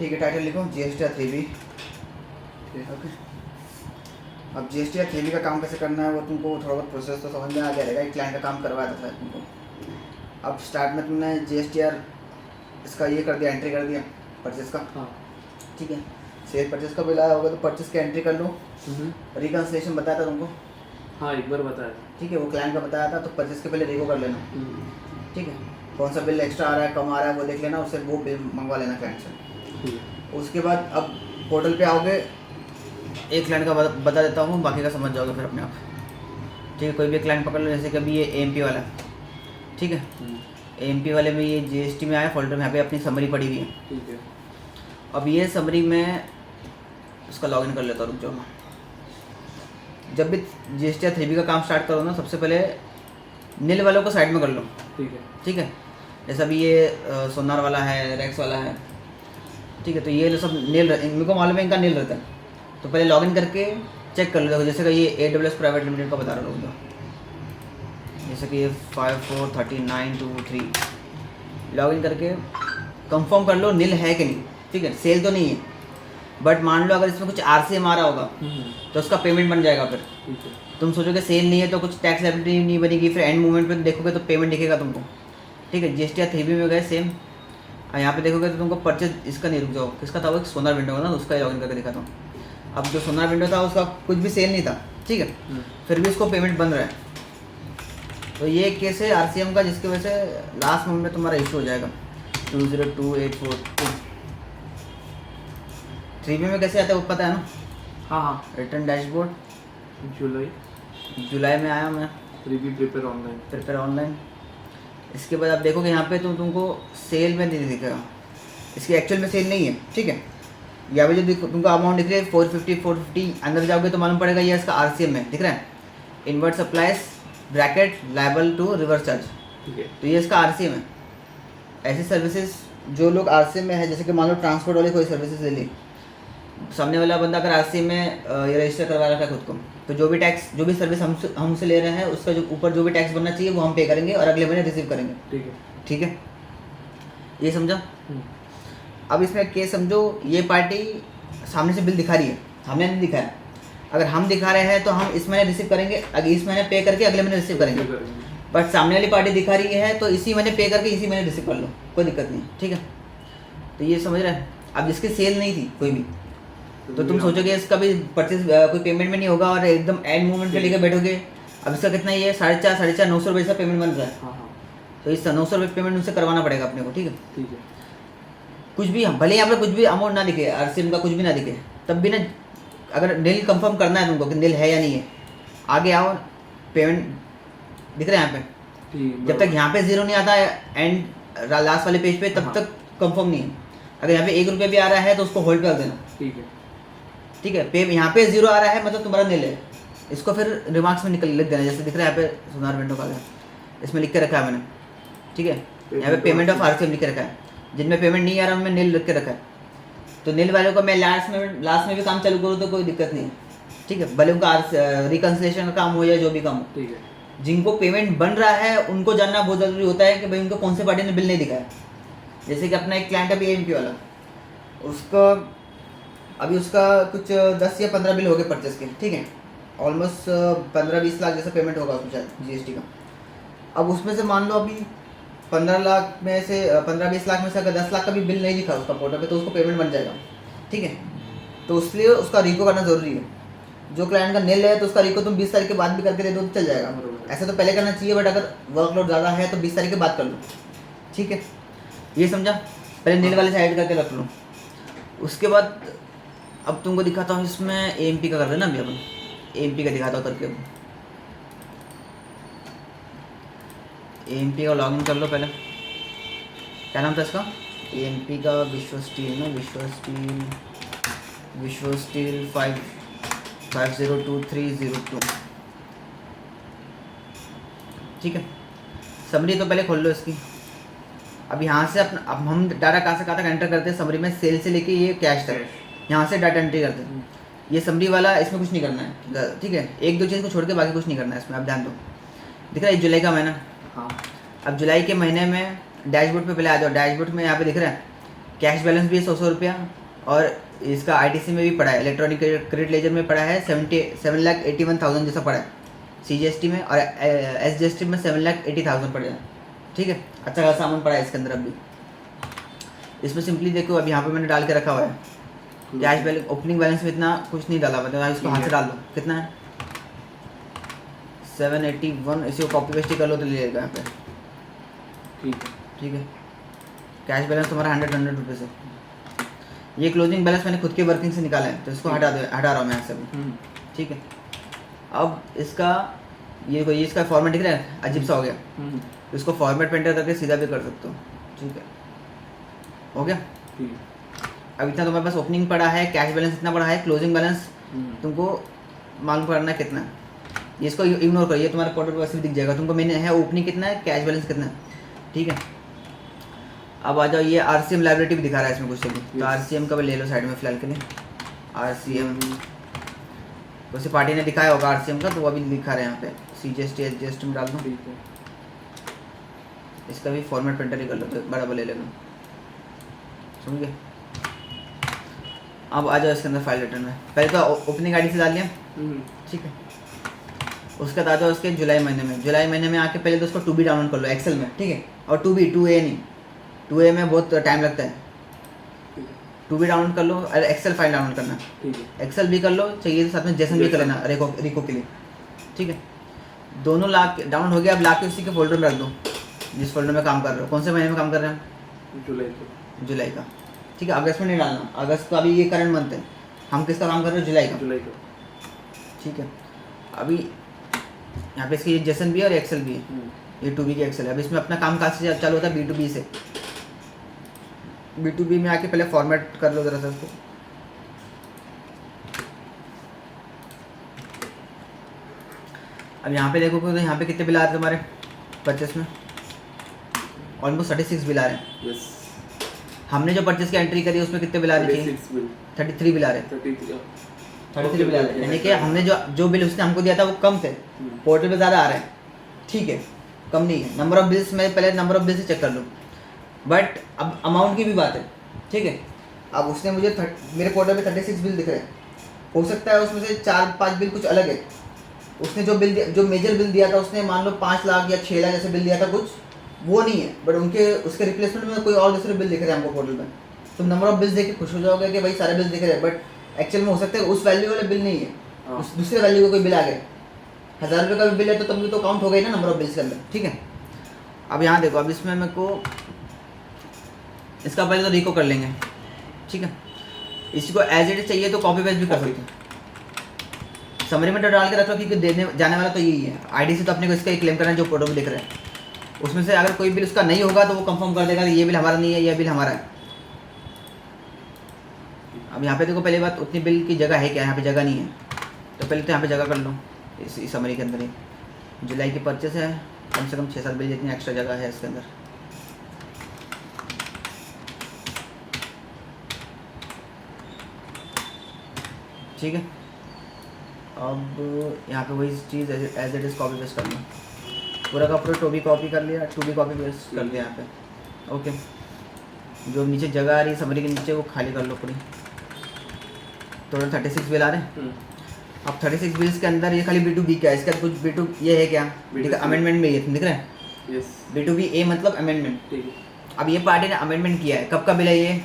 ठीक है, टाइटल लिखो GSTR 3B। ओके, अब GSTR 3B का काम कैसे करना है वो तुमको थोड़ा बहुत प्रोसेस तो समझ में आ गया रहेगा, एक क्लाइंट का काम करवाया था तुमको। अब स्टार्ट में तुमने GSTR इसका ये कर दिया, एंट्री कर दिया परचेस का। हाँ ठीक है, सेल परचेस का बिल आया होगा तो परचेस की एंट्री कर लो। रिकन्सिलेशन बताया था तुमको, हाँ एक बार बताया था। ठीक है, वो क्लाइंट का बताया था, तो परचेस के पहले रिको कर लेना। ठीक है, कौन सा बिल एक्स्ट्रा आ रहा है कम आ रहा है वो देख लेना, उससे वो बिल मंगवा लेना क्लाइंट से। ठीक है। उसके बाद अब पोर्टल पे आओगे, एक क्लाइंट का बता देता हूँ, बाकी का समझ जाओगे फिर अपने आप। ठीक है, कोई भी क्लाइंट पकड़ लो, जैसे कि अभी ये AMP वाला है। ठीक है, AMP वाले में ये GST में आया फोल्डर में, यहाँ पे अपनी समरी पड़ी हुई है। ठीक है। अब ये समरी में उसका लॉगिन कर लेता हूँ, रुक जाओ। जब भी GSTR 3B का काम स्टार्ट करो ना, सबसे पहले नील वालों को साइड में कर लो। ठीक है। ठीक है, जैसा अभी ये सोनार वाला है, रेक्स वाला है। ठीक है, तो ये सब नील, इनको को मालूम है इनका नील रहता है, तो पहले लॉगिन करके चेक कर लो। देखो जैसे कि ये AWS प्राइवेट लिमिटेड का बता रहा हूँ, जैसे कि ये 543923 लॉगिन करके कंफर्म कर लो नील है कि नहीं। ठीक है, सेल तो नहीं है, बट मान लो अगर इसमें कुछ RCM आ रहा होगा तो उसका पेमेंट बन जाएगा। फिर ठीक है। तुम सोचोगे सेल नहीं है तो कुछ टैक्स लायबिलिटी नहीं बनेगी, फिर एंड मोमेंट पे देखोगे तो पेमेंट दिखेगा तुमको। ठीक है, GSTR 3B में गए सेम, और यहाँ पे देखोगे तो तुमको परचेज इसका नहीं, रुक जाओ, किसका था वो, एक सोनार विंडो का ना, उसका लॉगिन करके दिखाता हूँ। अब जो सोनार विंडो था उसका कुछ भी सेल नहीं था। ठीक है, फिर भी उसको पेमेंट बन रहा है, तो ये एक केस है RCM का, जिसकी वजह से लास्ट मोमेंट में तुम्हारा इशू हो जाएगा। 202842 3B में कैसे आता है वो पता है ना? हाँ हाँ। रिटर्न डैशबोर्ड जुलाई में आया मैं, 3B प्रिपेयर ऑनलाइन। इसके बाद आप देखोगे यहाँ पे तुमको सेल में नहीं दिखेगा, इसकी एक्चुअल में सेल नहीं है। ठीक है, यहाँ पे जो तुमको अमाउंट दिख रहा है 450 अंदर जाओगे तो मालूम पड़ेगा ये इसका RCM में दिख रहा है, invert supplies bracket liable to reverse charge. ठीक है। तो ये इसका RCM है। ऐसी सर्विसेज जो लोग RCM में है, जैसे कि मान लो ट्रांसपोर्ट वाली कोई सर्विसेज ले ली, सामने वाला बंदा अगर RCM में ये रजिस्टर करवा रखा है खुद को, तो जो भी टैक्स, जो भी सर्विस हमसे ले रहे हैं, उसका जो ऊपर जो भी टैक्स बनना चाहिए वो हम पे करेंगे और अगले महीने रिसीव करेंगे। ठीक है। ठीक है, ये समझा? अब इसमें केस समझो, ये पार्टी सामने से बिल दिखा रही है, हमने नहीं दिखाया। अगर हम दिखा रहे हैं तो हम इस महीने रिसीव करेंगे, अगर इस महीने पे करके अगले महीने रिसीव करेंगे। बट सामने वाली पार्टी दिखा रही है तो इसी महीने पे करके इसी महीने रिसीव कर लो, कोई दिक्कत नहीं। ठीक है, तो ये समझ रहे हैं। अब जिसकी सेल नहीं थी कोई भी, तो तुम सोचोगे इसका भी परचेज कोई पेमेंट में नहीं होगा, और एकदम एंड मोमेंट पे लेकर बैठोगे। अब इसका कितना ही है, 450 900 रुपये का पेमेंट बन रहा है। हाँ हाँ। तो इस 900 रुपये पेमेंट उनसे करवाना पड़ेगा अपने को। ठीक है, ठीक है। कुछ भी, भले यहाँ पे कुछ भी अमाउंट ना दिखे, RCM का कुछ भी ना दिखे, तब भी ना, अगर नील कंफर्म करना है तुमको कि नील है या नहीं है, आगे आओ, पेमेंट दिख रहा है यहाँ पे। जब तक यहाँ पे 0 नहीं आता है एंड लास्ट वाले पेज पे, तब तक कंफर्म नहीं है। अगर यहाँ पे 1 रुपये भी आ रहा है तो उसको होल्ड कर देना। ठीक है। ठीक है, पे यहाँ पे 0 आ रहा है मतलब तुम्हारा नील है, इसको फिर रिमार्क्स में लिख देना, जैसे दिख रहा है यहाँ पे सोनार विंडो का, इसमें लिख के रखा है मैंने। ठीक है, यहाँ पे पेमेंट ऑफ RCM लिख के रखा है, जिनमें पेमेंट नहीं आ रहा उनमें नील लिख के रखा है। तो नील वालों को मैं लास्ट में भी काम चालू करूँ तो कोई दिक्कत नहीं है। ठीक है, भले उनका रिकन्सिलेशन का काम हो या जो भी काम हो। ठीक है। जिनको पेमेंट बन रहा है उनको जानना बहुत ज़रूरी होता है कि भाई उनको कौन से पार्टी ने बिल नहीं दिखाया। जैसे कि अपना एक क्लाइंट अभी AMP वाला, उसका अभी उसका कुछ 10 या 15 बिल हो गए परचेस के। ठीक है, ऑलमोस्ट 15-20 लाख जैसा पेमेंट होगा उसमें शायद GST का। अब उसमें से मान लो अभी 15 लाख में से 15-20 लाख में से अगर 10 लाख का भी बिल नहीं दिखा उसका पोर्टल पे, तो उसको पेमेंट बन जाएगा। ठीक है, तो इसलिए उसका रिको करना ज़रूरी है। जो क्लाइंट का नील है तो उसका रिको तुम 20 तारीख के बाद भी करके दे दो तो चल जाएगा। ऐसे तो पहले करना चाहिए, बट अगर वर्कलोड ज़्यादा है तो 20 तारीख के बाद कर लो। ठीक है, ये समझा? पहले नील वाले साइड करके रख लो। उसके बाद अब तुमको दिखाता हूँ, इसमें AMP का कर रहे ना अभी अपन, AMP का दिखाता हूँ करके। AMP का लॉगिन कर लो पहले। क्या नाम था इसका? AMP का विश्व स्टील ना, विश्व स्टील 502302। ठीक है, समरी तो पहले खोल लो इसकी। अब यहाँ से अब हम डाटा कहाँ तक एंटर करते हैं समरी में, सेल से लेके ये कैश तक, यहाँ से डाटा एंट्री करते हैं। ये समरी वाला, इसमें कुछ नहीं करना है। ठीक है, 1-2 चीज़ को छोड़ के बाकी कुछ नहीं करना है इसमें। आप ध्यान दो, दिख रहा है जुलाई का महीना। हाँ। अब जुलाई के महीने में डैशबोर्ड पे पहले आ जाओ। डैशबोर्ड में यहाँ पे दिख रहा है कैश बैलेंस भी है 100 रुपया, और इसका आईटीसी में भी पड़ा है, इलेक्ट्रॉनिक क्रेडिट लेजर में पड़ा है 7,81,000 जैसा पड़ा है सीजीएसटी में, और एसजीएसटी में 7,80,000 पड़ा है। ठीक है, अच्छा खासा अमाउंट पड़ा है इसके अंदर। अभी इसमें सिंपली देखो, अब यहाँ पे मैंने डाल के रखा हुआ है कैश बैलेंस, ओपनिंग बैलेंस में इतना कुछ नहीं डाला, मतलब इसको हाथ से डाल दो, कितना है 781, इसी को कॉपी पेस्ट कर लो तो ले लेगा यहाँ पे। ठीक है, कैश बैलेंस तुम्हारा 100 रुपीज़ है। ये क्लोजिंग बैलेंस मैंने खुद के वर्किंग से निकाला है, तो इसको हटा रहा हूँ मैं यहाँ से भी। ठीक है, अब इसका ये कोई इसका फॉर्मेट दिख रहा है, अजीब सा हो गया, इसको फॉर्मेट पेंटर करके सीधा भी कर सकते हो। ठीक है, हो गया। अब इतना तुम्हारे पास ओपनिंग पड़ा है, कैश बैलेंस इतना पड़ा है, क्लोजिंग बैलेंस तुमको मालूम करना है कितना है। ये इसको इग्नोर करो, ये तुम्हारे पोर्टल पर वैसे भी दिख जाएगा तुमको। मैंने है ओपनिंग कितना है, कैश बैलेंस कितना है। ठीक है, अब आ जाओ, ये आरसीएम लाइबिलिटी भी दिखा रहा है इसमें कुछ से भी, तो आरसीएम का भी ले लो साइड में फिलहाल के लिए। आरसीएम वैसे पार्टी ने दिखाया होगा आरसीएम का, तो वो अभी दिखा रहे हैं यहाँ पे, सीजीएसटी एसजीएसटी में डाल दो। इसका भी फॉर्मेट प्रिंटर ही कर लो, तो बराबर ले लेना, समझ गए। अब आ जाओ इसके अंदर फाइल रिटर्न में, पहले तो ओपनिंग आईडी से डाल लिया। ठीक है, उसके बाद आ जाओ उसके जुलाई महीने में आके पहले तो उसको 2B डाउनलोड कर लो एक्सेल में। ठीक है, और 2A नहीं, 2A में बहुत टाइम लगता है। 2B डाउनलोड कर लो, अरे एक्सेल फाइल डाउनलोड करना, एक्सेल भी कर लो, चाहिए तो साथ में जेसन भी कर लेना रिको के लिए। ठीक है, दोनों ला के डाउनलोड हो गया। अब ला के उसी के फोल्डर में रख दो जिस फोल्डर में काम कर रहे हो। कौन से महीने में काम कर रहे हैं? जुलाई का। ठीक है, अगस्त में नहीं डालना, अगस्त का अभी ये करंट मंथ है, हम किसका काम कर रहे हैं? जुलाई का। ठीक है, अभी यहाँ पे इसकी जेसन भी है और एक्सेल भी है, ये 2B की एक्सेल है। अब इसमें अपना काम काज से चालू होता है B2B से। B2B में आके पहले फॉर्मेट कर लो जरा सा इसको। अब यहाँ पे देखोगे तो यहाँ पे कितने बिल आ रहे हैं तुम्हारे परचेस में? ऑलमोस्ट 36 बिल आ रहे हैं। हमने जो परचेस की एंट्री करी उसमें कितने बिल आ रहे थे? 33 बिल आ रहे हैं। 33 बिल आ रहे हैं, यानी कि हमने जो बिल उसने हमको दिया था वो कम थे, पोर्टल पे ज़्यादा आ रहे हैं। ठीक है, कम नहीं है। नंबर ऑफ बिल्स में पहले नंबर ऑफ बिल से चेक कर लो, बट अब अमाउंट की भी बात है। ठीक है, अब उसने मुझे मेरे पोर्टल पे 36 बिल दिख रहे हैं, हो सकता है उसमें से 4-5 बिल कुछ अलग है। उसने जो मेजर बिल दिया था उसने मान लो 5 लाख या 6 लाख जैसे बिल दिया था, कुछ वो नहीं है, बट उसके रिप्लेसमेंट में कोई और दूसरे बिल दिख रहे हैं हमको पोर्टल पर। तुम नंबर ऑफ बिल्स देख के खुश हो जाओगे कि भाई सारे बिल दिख रहे हैं, बट एक्चुअल में हो सकता है उस वैल्यू वाले बिल नहीं है, उस दूसरे वैल्यू का कोई बिल आ गया। 1000 रुपये का भी बिल है तो तब भी तो काउंट हो गई ना नंबर ऑफ बिल्स के अंदर। ठीक है, अब यहाँ देखो, अब इसमें मेरे को इसका पहले तो रिको कर लेंगे। ठीक है, इसी को एज इट इज चाहिए तो कॉपी पेस्ट भी कर सकते हैं, समरी में तो डाल के रखो, क्योंकि देने जाने वाला तो यही है। आईडी से तो अपने को इसका ही क्लेम करना है जो फोटो में दिख रहा है। उसमें से अगर कोई बिल उसका नहीं होगा तो वो कंफर्म कर देगा कि ये बिल हमारा नहीं है, ये बिल हमारा है। अब यहाँ पे देखो, पहली बात उतनी बिल की जगह है क्या? यहाँ पे जगह नहीं है, तो पहले तो यहाँ पे जगह कर लो इस समरी के अंदर ही। जुलाई की परचेस है, कम से कम 6-7 बिल जितनी एक्स्ट्रा जगह है इसके अंदर। ठीक है, अब यहाँ पे वही चीज़ as it is copy paste कर लो, पूरा का पूरा 2B कॉपी कर लिया, 2B कॉपी पेस्ट कर दिया यहाँ पे। ओके, जो नीचे जगह आ रही है समरी के नीचे वो खाली कर लो पूरी। टोटल 36 बिल आ रहे हैं। अब 36 बिल्स के अंदर ये खाली B2B क्या है? इसका कुछ B2 ये है क्या? अमेंडमेंट में ये दिख रहा है B2B A मतलब अमेंडमेंट। अब ये पार्टी ने अमेंडमेंट किया है, कब का बिल है ये?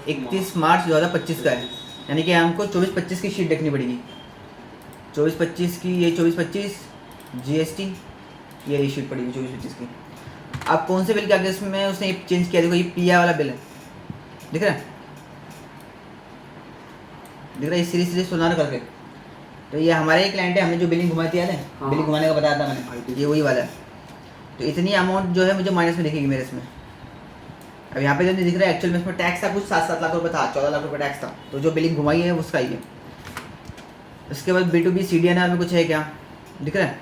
31 मार्च 2025 का है, यानी कि हमको 24-25 की शीट देखनी पड़ेगी। 24-25 की, ये 24-25 GST, ये शीट पड़ेगी 24-25 की। अब कौन से बिल के अगेंस्ट में उसने चेंज किया? देखो, ये PI वाला बिल है, दिख रहा है? दिख रहा है, सीरीज सुनार करके। तो ये हमारे ही क्लाइंट है, हमने जो बिलिंग घुमाई थी याद है? बिलिंग घुमाने का बताया था मैंने, ये वही वाला है। तो इतनी अमाउंट जो है मुझे माइनस में दिखेगी मेरे इसमें। अब यहाँ पे जो नहीं दिख रहा है, एक्चुअल में इसमें टैक्स था कुछ 7-7 लाख रुपये था, 14 लाख रुपये टैक्स था, तो जो बिलिंग घुमाई है उसका ही है। इसके बाद B2B CDNR में कुछ है क्या? दिख रहा है?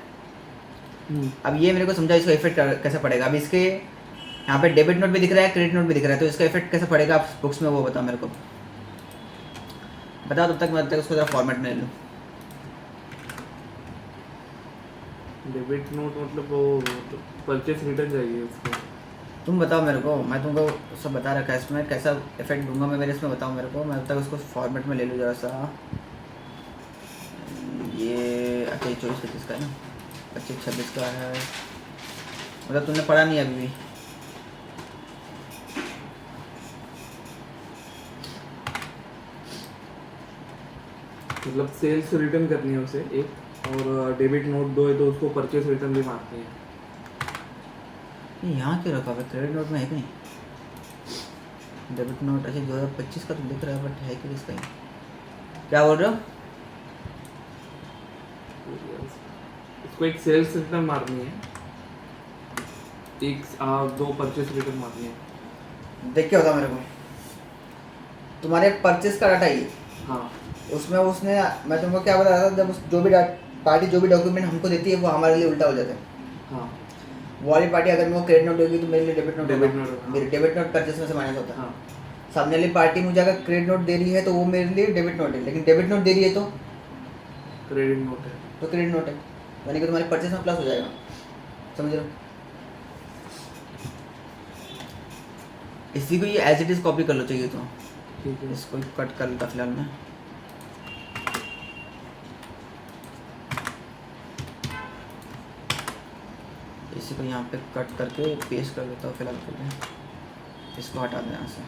अब ये मेरे को समझा इसका इफेक्ट कैसे पड़ेगा। अब इसके यहाँ पे डेबिट नोट भी दिख रहा है, क्रेडिट नोट भी दिख रहा है, तो इसका इफेक्ट कैसे पड़ेगा आप बुक्स में वो बताओ मेरे को, बताओ। तब तक उसको ज़रा फॉर्मेट में ले लूँ। डेबिट नोट मतलब वो परचेस रिटर्न चाहिए उसको। तुम बताओ मेरे को, मैं तुमको सब बता रखा है इसमें कैसा इफेक्ट दूंगा मैं मेरे इसमें, बताओ मेरे को, मैं तब उसको फॉर्मेट में ले लूँ ज़रा सा। ये अच्छा ये 24-25 का है ना, 25-26 का है, मतलब तुमने पढ़ा नहीं अभी भी। मतलब सेल्स रिटर्न करनी है उसे एक, और डेबिट नोट दो है तो उसको परचेस रिटर्न भी मारनी है। ये यहाँ क्यों रखा हुआ है, क्रेडिट नोट में है कि नहीं? डेबिट नोट अच्छा 2025 का तो दिख रहा है, बट है कि किसका ही? क्या बोल रहे हो? उसको एक सेल्स रिटर्न मारनी है, एक दो परचेस रिटर्न मारनी है। देख के बताओ मेरे को, तुम्हारे परचेस का डाटा ये, हाँ उसमें उसने, मैं तुमको क्या बता रहा था, जब जो भी पार्टी जो भी डॉक्यूमेंट हमको देती है वो हमारे लिए उल्टा हो जाता है। हाँ वो वाली पार्टी अगर मेरे को क्रेडिट नोट देगी तो मेरे लिए डेबिट नोट डेबिट होगा। नोट होगा। मेरे डेबिट नोट परचेस में से माइनस होता है। हाँ सामने वाली पार्टी मुझे अगर क्रेडिट नोट दे रही है तो वो मेरे लिए डेबिट नोट है, लेकिन डेबिट नोट दे रही है तो क्रेडिट नोट है। क्रेडिट नोट है, यानी कि तुम्हारे परचेस में प्लस हो जाएगा, समझ रहे हो? इसी को ये एज इट इज कॉपी कर लो चाहिए तो, ठीक है। इसको कट कर लेता फिलहाल मैं। इसी को यहाँ पे कट करके पेस्ट कर देता हूँ फिलहाल के लिए, इसको हटा दें यहाँ से।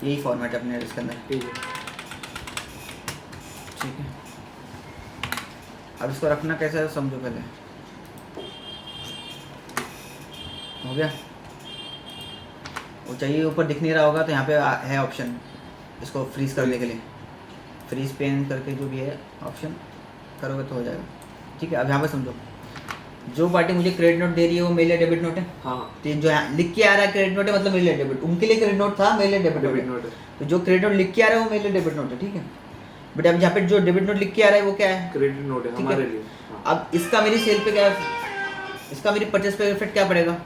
यही फॉर्मेट है अपने इसके अंदर, ठीक है। ठीक है। अब इसको रखना कैसे है समझो पहले, हो गया? वो चाहिए ऊपर दिख नहीं रहा होगा तो यहाँ पे है ऑप्शन इसको फ्रीज करने के लिए, फ्रीज पेन करके जो भी है ऑप्शन करोगे तो हो जाएगा। ठीक है, अब यहाँ पे समझो, जो पार्टी मुझे क्रेडिट नोट दे रही है वो मेरे लिए डेबिट नोट है। हाँ तो जो यहाँ लिख के आ रहा है क्रेडिट नोट है मतलब मेरे लिए डेबिट, उनके लिए क्रेडिट नोट था, मेरे लिए डेबिट डेबिट नोट नोट है। है। तो जो क्रेडिट नोट लिख के आ रहा है वो मेरे लिए डेबिट नोट है, ठीक है। बट अब यहाँ पे जो डेबिट नोट लिख के आ रहा है वो क्या है? क्रेडिट नोट है ठीक है। हमारे लिए। हाँ। अब इसका मेरी सेल पे क्या, इसका मेरी परचेस पे इफेक्ट क्या पड़ेगा?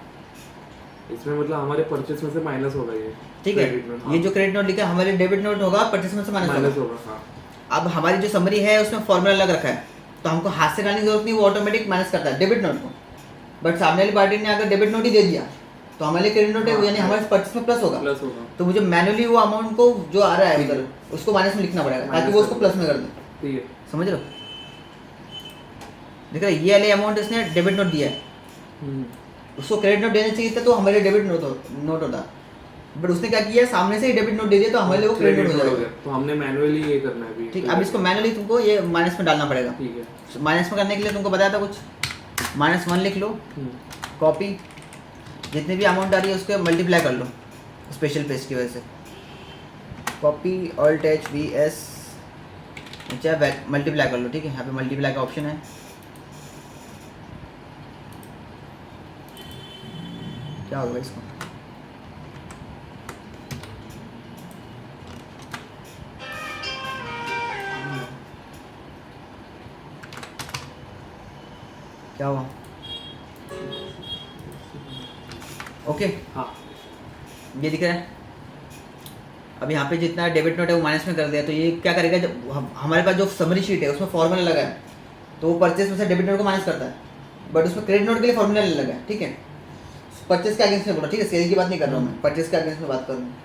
इसमें मतलब हमारे परचेस में से माइनस होगा ये। ठीक है, क्रेडिट नोट, हाँ। ये जो क्रेडिट नोट लिखा है हमारे डेबिट नोट होगा, परचेस में से माइनस माइनस होगा। होगा। हाँ अब हमारी जो समरी है उसमें फॉर्मूला अलग रखा है, तो हमको हाथ से डालने की जरूरत नहीं, वो ऑटोमेटिक माइनस करता है डेबिट नोट को। बट सामने वाली पार्टी ने अगर डेबिट नोट ही दे दिया तो हमारे लिए क्रेडिट नोट है, हाँ, यानी हमारे परचेस में प्लस होगा। प्लस होगा। तो मुझे मैनुअली वो अमाउंट को जो आ रहा है ठीक है। उधर उसको माइनस में लिखना पड़ेगा ताकि माइनस वो उसको कर प्लस में कर दे। ठीक है। समझ रहे हो? देख रहे, ये वाले अमाउंट इसने डेबिट नोट दिया है, उसको क्रेडिट नोट देना चाहिए था तो हमारे डेबिट नोट होता, बट उसने क्या किया, सामने से ही डेबिट नोट दे दिया तो हमारे लिए वो क्रेडिट नोट हो जाएगा। तो हमने मैनुअली ये करना है अभी। ठीक, अब इसको मैनुअली तुमको ये माइनस में डालना पड़ेगा। ठीक है। माइनस में करने के लिए तुमको बताया था कुछ, -1 लिख लो, कॉपी, जितनी भी अमाउंट आ रही है उसके मल्टीप्लाई कर लो स्पेशल पेज की वजह से, कॉपी Alt+H+VS चाहे मल्टीप्लाई कर लो। ठीक है, यहाँ पे मल्टीप्लाई का ऑप्शन है, क्या होगा इसको, क्या हुआ? ओके, हाँ ये दिख रहा है। अब यहाँ पे जितना डेबिट नोट है वो माइनस में कर दिया, तो ये क्या करेगा, जब हमारे पास जो समरी शीट है उसमें फॉर्मूला लगा है तो वो परचेस में से डेबिट नोट को माइनस करता है, बट उसमें क्रेडिट नोट के लिए फॉर्मूला नहीं लगा है। ठीक है, परचेस के अगेंस्ट में बोला, ठीक है, सेल की बात नहीं कर रहा हूँ मैं, परचेस के अगेंस्ट में बात कर रहा हूँ।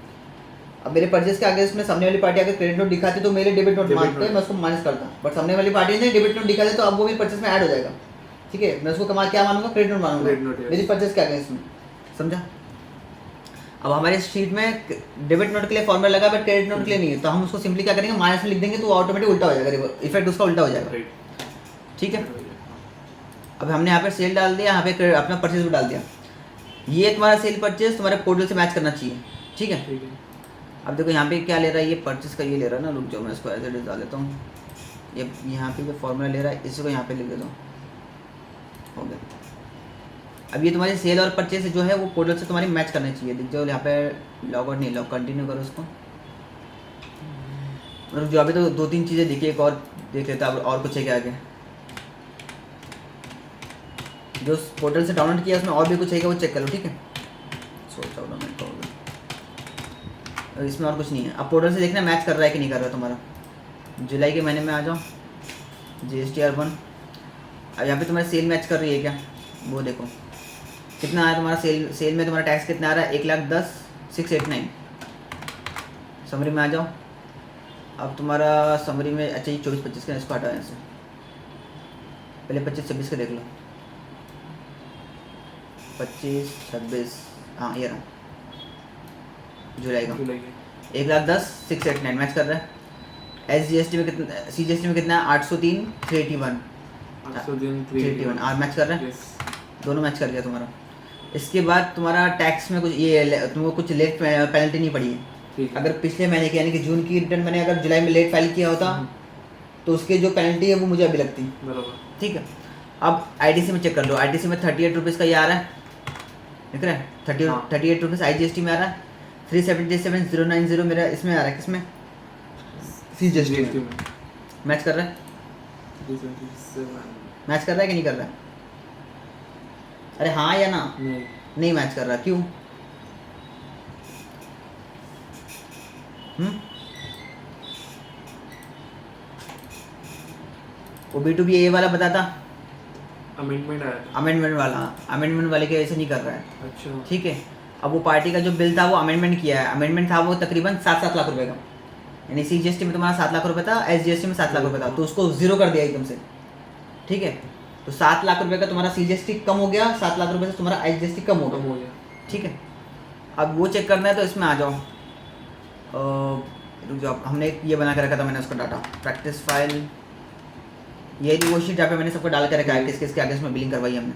अब मेरे परचेस के अगेंस्ट में सामने वाली पार्टी अगर क्रेडिट नोट दिखाती तो मेरे डेबिट नोट मानते मैं उसको माइनस करता, बट सामने वाली पार्टी ने डेबिट नोट दिखा दिया तो अब वो मेरे परचेस में ऐड हो जाएगा। ठीक है, मैं उसको क्या मानूंगा, क्रेडिट नोट मानूंगा मेरी परचेस के अगेंस्ट में, समझा? अब हमारे शीट में डेबिट नोट के लिए फॉर्मूला लगा बट क्रेडिट नोट के लिए नहीं है, तो हम उसको सिंपली क्या करेंगे, माइनस में लिख देंगे तो ऑटोमेटिक उल्टा हो जाएगा, इफेक्ट उसका उल्टा हो जाएगा। ठीक है, अब हमने यहाँ पे सेल डाल दिया, यहाँ पे अपना परचेज भी डाल दिया, ये तुम्हारा सेल परचेज तुम्हारे पोर्टल से मैच करना चाहिए। ठीक है, ठीक है। अब देखो यहाँ पे क्या ले रहा है, ये परचेज का ये ले रहा है ना, रुक जाओ मैं इसको एज इट इज डाल देता हूँ, ये यहाँ पे जो फॉर्मूला ले रहा है इसको यहाँ पे लिख देता हूँ, हो गया। अब ये तुम्हारी सेल और परचेज जो है वो पोर्टल से तुम्हारी मैच करनी चाहिए। देख जाओ यहाँ पे लॉग आउट नहीं, लॉग कंटिन्यू करो उसको, रुक जाओ, अभी तो 2-3 चीज़ें दिखी, एक और देख लेता और कुछ है क्या आगे, जो पोर्टल से डाउनलोड किया उसमें और भी कुछ है क्या वो चेक करो। ठीक है, 14 मिनट हो गया, इसमें और कुछ नहीं है। अब पोर्टल से देखना मैच कर रहा है कि नहीं कर रहा है तुम्हारा। जुलाई के महीने में आ जाओ, GST R1, अब यहाँ पे तुम्हारी सेल मैच कर रही है क्या वो देखो, कितना आया तुम्हारा सेल में तुम्हारा टैक्स कितना आ रहा है 1,10,689। समरी में आ जाओ। अब तुम्हारा समरी में अच्छा ये 24-25 का इसको हटाओ यहाँ से, पहले 25-26 का देख लो। 25-26 हाँ ये रहा जुलाई का 1,10,689 मैच कर रहा है। SGST में कितना, CGST में कितना है 803,381 मैच कर रहा है। दोनों मैच कर गया तुम्हारा। इसके बाद तुम्हारा टैक्स में कुछ ये तुमको कुछ लेट पेनल्टी नहीं पड़ी है। अगर पिछले महीने की यानी कि जून की रिटर्न मैंने अगर जुलाई में लेट फाइल किया होता तो उसकी जो पेनल्टी है वो मुझे अभी लगती। ठीक है। अब ITC में चेक कर लो। ITC में 38 रुपीज़ का ये आ रहा है, देख रहे हैं 38 रुपीज़ IGST में आ रहा है। 377,090 मेरा इसमें आ रहा है, किसमें CGST में मैच कर रहा है। मैच कर रहा है कि नहीं कर रहा है? अरे हाँ या ना? नहीं मैच कर रहा, क्यों? वो B2B वाला बताता, अमेंडमेंट वाले के ऐसे नहीं कर रहा है। अच्छा ठीक है। अब वो पार्टी का जो बिल था वो अमेंडमेंट किया है। अमेंडमेंट था वो तकरीबन 7 लाख रुपए का, यानी CGST में तुम्हारा 7 लाख रुपए था, SGST में 7 लाख रुपए था, तो उसको जीरो कर दिया एकदम से। ठीक है। तो 7 लाख रुपए का तुम्हारा CGST कम हो गया, 7 लाख रुपए से तुम्हारा IGST कम हो गया। ठीक है। अब वो चेक करना है तो इसमें आ जाओ। रुक जाओ, हमने ये बना के रखा था मैंने उसका डाटा, प्रैक्टिस फाइल, ये वो शीट जहाँ पे मैंने सबको डाल के रखा है किस किस के आगे इसमें बिलिंग करवाई हमने।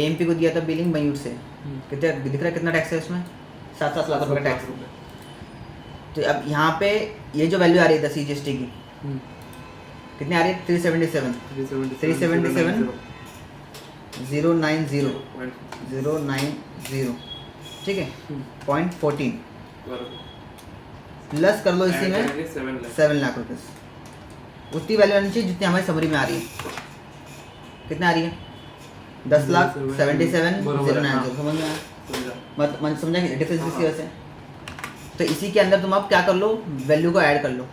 AMP को दिया था बिलिंग मयूर से, कितना दिख रहा है कितना टैक्स है इसमें? 7 लाख रुपए का टैक्स। तो अब यहाँ पे ये जो वैल्यू आ रही है CGST की कितनी आ रही है? 377,090 ठीक है 0.14 प्लस कर लो इसी में 7 लाख रुपए, उतनी वैल्यू आनी चाहिए जितनी हमारी समरी में आ रही है। कितना आ रही है? 10,77,090। समझ में आया? मतलब समझा कि डिफरेंस किस वजह से? तो इसी के अंदर तुम अब क्या कर लो, वैल्यू को ऐड कर लो।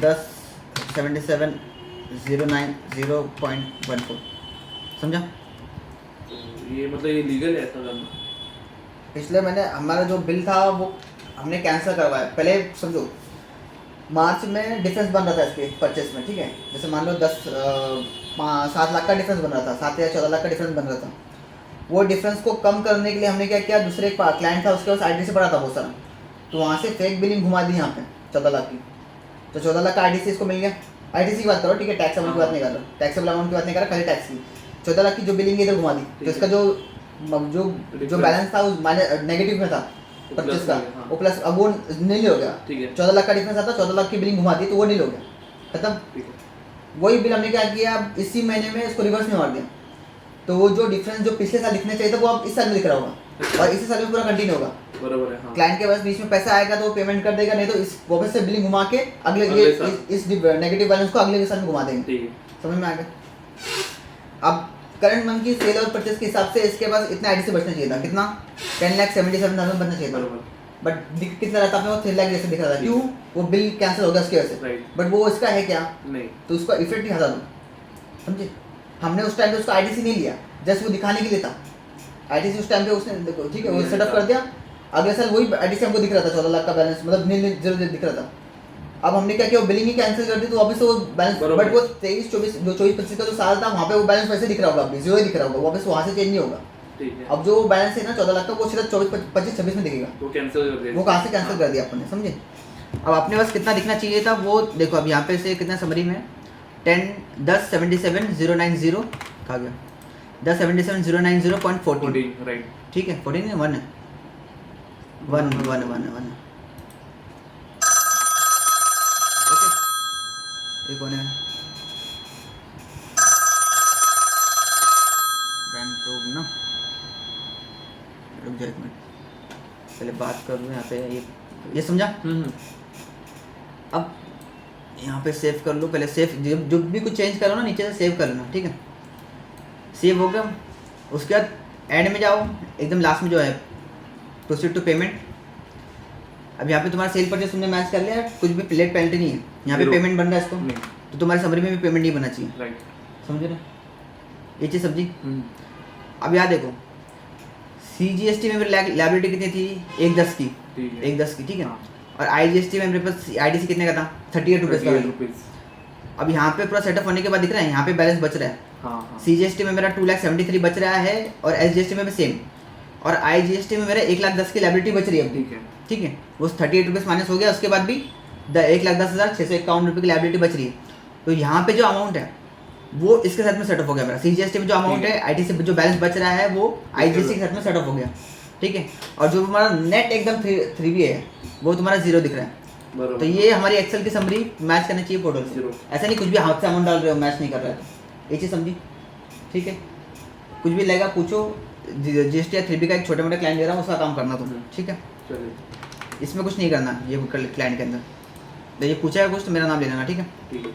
10,77,090.14 समझा? ये मतलब ये लीगल है ऐसा करना? इसलिए मैंने हमारा जो बिल था वो हमने कैंसिल करवाया। पहले समझो मार्च में डिफरेंस बन रहा था इसके परचेस में, ठीक है। जैसे मान लो 7 लाख का डिफरेंस बन रहा था, 7 या 14 लाख का डिफरेंस बन रहा था। वो डिफरेंस को कम करने के लिए हमने क्या किया, दूसरे एक क्लाइंट था उसके पास ITC पड़ा था बहुत सारा, तो वहाँ से फेक बिलिंग घुमा दी यहाँ पे 14 लाख की। तो 14 लाख का ITC इसको मिल गया। ITC की बात करो, ठीक है, टैक्स अमाउंट की बात नहीं कर रहा, टैक्सेबल अमाउंट की बात नहीं कर रहा, खाली टैक्स की। 14 लाख की जो बिलिंग इधर घुमा दी, तो इसका जो बैलेंस था उस नेगेटिव में था परचेस का, वो प्लस अब वो नील हो गया। 14 लाख का डिफरेंस आता, 14 लाख की बिलिंग घुमा दी तो वो नील हो गया, खत्म। वही बिल हमने क्या किया, अब इसी महीने में इसको रिवर्स में मार दिया। तो वो जो डिफरेंस जो पिछले साल लिखना चाहिए था वो अब इस साल में लिख रहा होगा और इसी साल में पूरा कंटिन्यू होगा। बराबर है, हाँ। क्लाइंट के पास बीच में पैसा आएगा तो वो पेमेंट कर देगा, नहीं तो इस वापस से बिलिंग घुमा के अगले इस नेगेटिव बैलेंस को अगले साल में घुमा देंगे। समझ में आ गया? अब करंट मंथ की सेल और परचेस के हिसाब से इसके पास इतना ITC बचना चाहिए था, कितना 10,77,000 बचना चाहिए था, बट कितना रहता है वो 3 लाख जैसे दिख रहा था। क्यों? वो बिल कैंसिल हो गया उसकी वजह से, बट वो इसका है क्या नहीं, तो उसका इफेक्ट ही हटा दो, समझे? हमने उस टाइम पे उसका ITC नहीं लिया, जस्ट वो दिखाने के लिए था। ITC उस टाइम पे उसने देखो, ठीक है, वो सेटअप कर दिया। अगले साल वही ITC हमको दिख रहा था 14 लाख का बैलेंस, मतलब नील जीरो दिख रहा था। अब हमने क्या किया, वो बिलिंग ही कैंसिल कर दी तो वापस वो बैलेंस, बट वो 23-24 जो 24-25 का जो साल था वहाँ पे वो बैलेंस वैसे दिख रहा होगा, अभी जीरो ही दिख रहा होगा, वापस वहाँ से चेंज नहीं होगा। अब जो बैलेंस है ना 14 लाख का, वो सिर्फ 24-25-26 में दिखेगा, वो कैंसिल कर दिया। वो कहाँ से कैंसिल कर दिया अपन ने, समझे? अब अपने पास कितना दिखना चाहिए था वो देखो, अब यहाँ पे से कितना समरी में 10,77,090 कहा गया 10,77,090.14, राइट, ठीक है। 14 1 है, 1 ओके। एक कौन है ना, रुक जाओ एक मिनट, पहले बात कर लूँ यहाँ पे। ये समझा? अब यहाँ पे सेव कर लो, पहले सेव जो भी कुछ चेंज करो ना नीचे से सेव कर लेना, ठीक है। सेव हो गया, उसके बाद एंड में जाओ, एकदम लास्ट में जो है प्रोसीड टू पेमेंट। अब यहाँ पे तुम्हारा सेल परचेस तुमने मैच कर लिया, कुछ भी लेट पेनल्टी नहीं है, यहाँ पे पेमेंट बन रहा है इसको, तो तुम्हारी समरी में भी पेमेंट नहीं बनना चाहिए, राइट, समझे ना? ये चीज़ समझी? अब यहाँ देखो CGST में मेरी लाइबिलिटी कितनी थी 1/10 की, ठीक है 1/10 की, ठीक है। हाँ। और IGST में मेरे पास IDC कितने का था 38 रुपीज़ का। 38 रुपीज़। अब यहाँ पे पूरा सेटअप होने के बाद दिख रहा है यहाँ पे बैलेंस बच रहा है। हाँ हाँ CGST में मेरा 2,73,000 बच रहा है और SGST में भी सेम, और IGST में मेरा 1,10,000 की लाइबिलिटी बच रही है अभी, ठीक है ठीक है। वो 38 रुपीज़ माइनस हो गया, उसके बाद भी 1,10,651 रुपये की लाइबिलिटी बच रही है। तो यहाँ पे जो अमाउंट है वो इसके साथ में सेटअप हो गया मेरा। CGST में जो अमाउंट ठीक है ITC में जो बैलेंस बच रहा है वो IGST के साथ में सेटअप हो गया, ठीक है। और जो हमारा नेट एकदम 3B है वो तुम्हारा 0 दिख रहा है। बरोबर। तो ये हमारी एक्सेल की समरी मैच करनी चाहिए पोर्टल से। Zero। ऐसा नहीं कुछ भी हाथ से अमाउंट डाल रहे हो मैच नहीं कर रहा है, ये चीज़ समझी, ठीक है। कुछ भी लगेगा पूछो, GST या 3B का एक छोटा मोटा क्लाइंट दे रहा हूँ उसका काम करना तुम, ठीक है। चलिए इसमें कुछ नहीं करना ये क्लाइंट के अंदर, तो ये पूछा है कुछ तो मेरा नाम ले लेना, ठीक है। ठीक है।